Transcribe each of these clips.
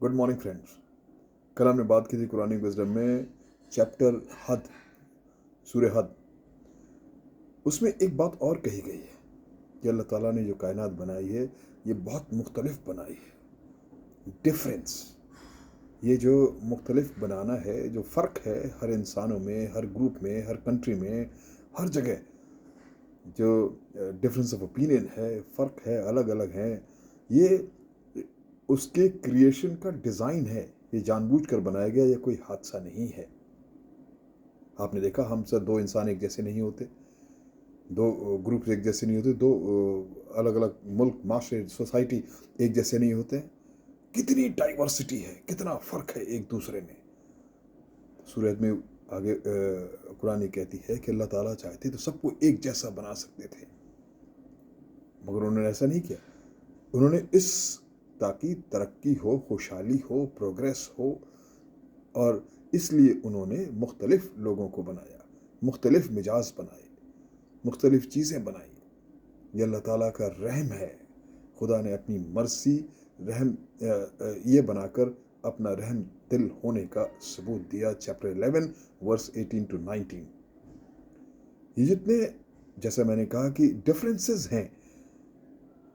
Good morning friends. कल हमने बात की थी कुरान विज़डम में चैप्टर हद, सूरह हद। उसमें एक बात और कही गई है कि अल्लाह ताला ने जो कायनात बनाई है ये बहुत मुख्तलिफ बनाई है। डिफरेंस, ये जो मुख्तलिफ बनाना है, जो फ़र्क है हर इंसानों में, हर ग्रुप में, हर कंट्री में, हर जगह जो डिफरेंस ऑफ ओपिनियन है, फ़र्क है, अलग अलग हैं, ये उसके क्रिएशन का डिज़ाइन है। ये जानबूझकर बनाया गया, ये कोई हादसा नहीं है। आपने देखा हम सब दो इंसान एक जैसे नहीं होते, दो ग्रुप एक जैसे नहीं होते, दो अलग अलग मुल्क, माशरे, सोसाइटी एक जैसे नहीं होते। कितनी डाइवर्सिटी है, कितना फ़र्क है एक दूसरे में। सूरत में आगे कुरान कहती है कि अल्लाह ताला चाहते तो सबको एक जैसा बना सकते थे, मगर उन्होंने ऐसा नहीं किया। उन्होंने इस ताकि तरक्की हो, खुशहाली हो, प्रोग्रेस हो, और इसलिए उन्होंने मुख्तलिफ लोगों को बनाया, मुख्तलिफ मिजाज बनाए, मुख्तलिफ चीज़ें बनाई। ये अल्लाह ताला का रहम है। खुदा ने अपनी मर्जी रहम ये बनाकर अपना रहम दिल होने का सबूत दिया। Chapter 11 verse 18 to 19। ये जितने, जैसा मैंने कहा कि डिफरेंसेस हैं,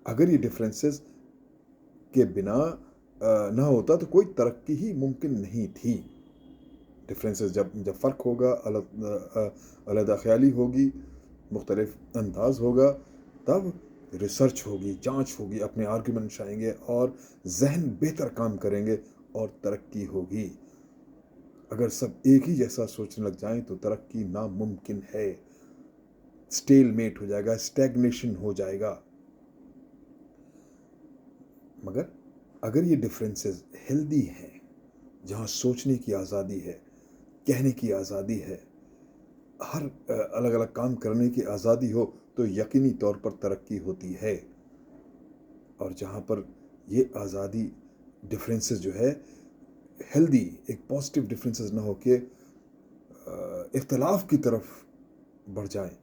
अगर ये डिफरेंसेस के बिना ना होता तो कोई तरक्की ही मुमकिन नहीं थी। डिफरेंसेस जब फ़र्क होगा, अलग ख्याली होगी, मुख्तलिफ अंदाज होगा, तब रिसर्च होगी, जांच होगी, अपने आर्गूमेंट्स आएंगे और जहन बेहतर काम करेंगे और तरक्की होगी। अगर सब एक ही जैसा सोचने लग जाएं तो तरक्की नामुमकिन है। स्टेलमेट हो जाएगा, स्टैग्नेशन हो जाएगा। मगर अगर ये डिफरेंसेस हेल्दी हैं, जहाँ सोचने की आज़ादी है, कहने की आज़ादी है, हर अलग अलग काम करने की आज़ादी हो, तो यकीनी तौर पर तरक्की होती है। और जहाँ पर ये आज़ादी, डिफरेंसेस जो है हेल्दी, एक पॉजिटिव डिफरेंसेस ना हो के इख्तलाफ की तरफ बढ़ जाएं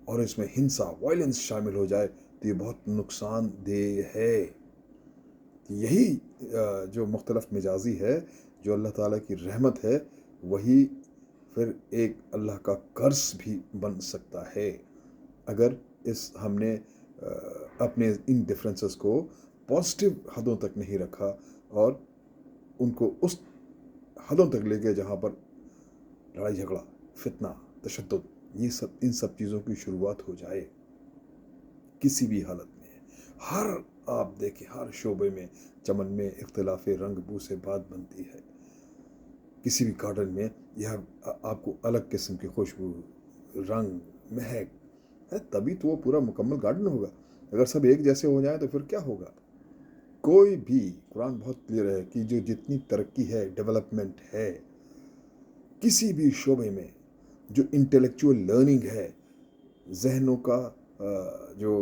और इसमें हिंसा, वायलेंस शामिल हो जाए, तो ये बहुत नुकसानदेह है। यही जो मुख्तलिफ मिजाजी है, जो अल्लाह ताला की रहमत है, वही फिर एक अल्लाह का कर्ज भी बन सकता है। अगर हमने अपने इन डिफरेंसेस को पॉजिटिव हदों तक नहीं रखा और उनको उस हदों तक ले गए जहाँ पर लड़ाई झगड़ा, फितना, तशद्दुद, ये सब, इन सब चीज़ों की शुरुआत हो जाए किसी भी हालत में। हर, आप देखें, हर शोबे में, चमन में इख्तिलाफ रंग बू से बात बनती है। किसी भी गार्डन में यह आपको अलग किस्म की खुशबू, रंग, महक है, तभी तो वो पूरा मुकम्मल गार्डन होगा। अगर सब एक जैसे हो जाए तो फिर क्या होगा? कोई भी, कुरान बहुत क्लियर है कि जो जितनी तरक्की है, डेवलपमेंट है, किसी भी शोबे में, जो इंटेलेक्चुअल लर्निंग है, जहनों का जो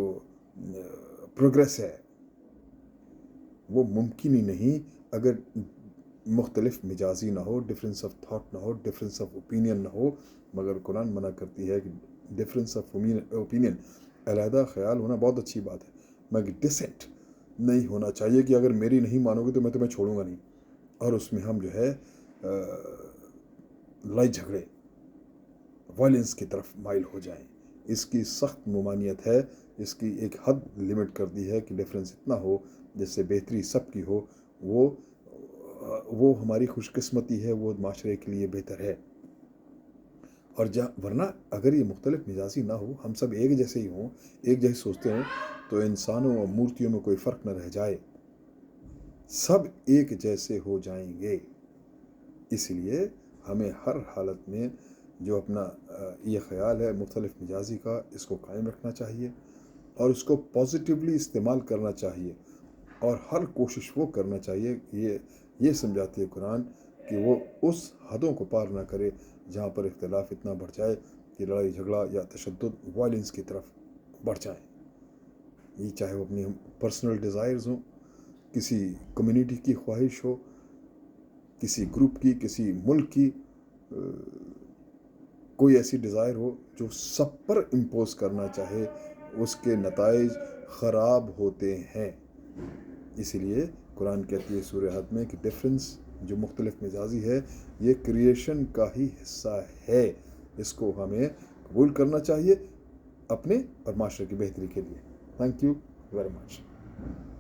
प्रोग्रेस है, वो मुमकिन ही नहीं अगर मुख्तलिफ मिजाजी ना हो, डिफरेंस ऑफ थाट ना हो, डिफरेंस ऑफ ओपिनियन ना हो। मगर कुरान मना करती है कि डिफरेंस ऑफ ओपिनियन, अलहदा ख्याल होना बहुत अच्छी बात है, मगर डिसेंट नहीं होना चाहिए कि अगर मेरी नहीं मानोगे तो मैं तुम्हें छोड़ूंगा नहीं, और उसमें हम जो है लड़ाई झगड़े, वायलेंस की तरफ माइल हो जाएं। इसकी सख्त ममानियत है। इसकी एक हद लिमिट कर दी है कि डिफरेंस इतना हो जिससे बेहतरी सबकी हो। वो हमारी खुशकिस्मती है, वो माशरे के लिए बेहतर है। और वरना अगर ये मुख्तलिफ मिजाजी ना हो, हम सब एक जैसे ही हों, एक जैसे सोचते हों, तो इंसानों और मूर्तियों में कोई फ़र्क न रह जाए, सब एक जैसे हो जाएंगे। इसलिए हमें हर हालत में जो अपना ये ख्याल है मुख्तलिफ मिजाजी का, इसको कायम रखना चाहिए और इसको पॉजिटिवली इस्तेमाल करना चाहिए। और हर कोशिश वो करना चाहिए, ये समझाती है कुरान, कि वो उस हदों को पार ना करे जहाँ पर इख्तिलाफ इतना बढ़ जाए कि लड़ाई झगड़ा या तशद्दुद, वायलेंस की तरफ बढ़ जाए। ये चाहे वो अपनी पर्सनल डिज़ायर्स हों, किसी कम्युनिटी की ख्वाहिश हो, किसी ग्रुप की, किसी मुल्क की, कोई ऐसी डिज़ायर हो जो सब पर इम्पोज करना चाहे, उसके नताइज ख़राब होते हैं। इसीलिए قرآن کہتی ہے سورہ حد میں کہ ڈفرینس جو مختلف مزاجی ہے یہ کریشن کا ہی حصہ ہے، اس کو ہمیں قبول کرنا چاہیے اپنے اور معاشرے کی بہتری کے لیے. Thank you very much.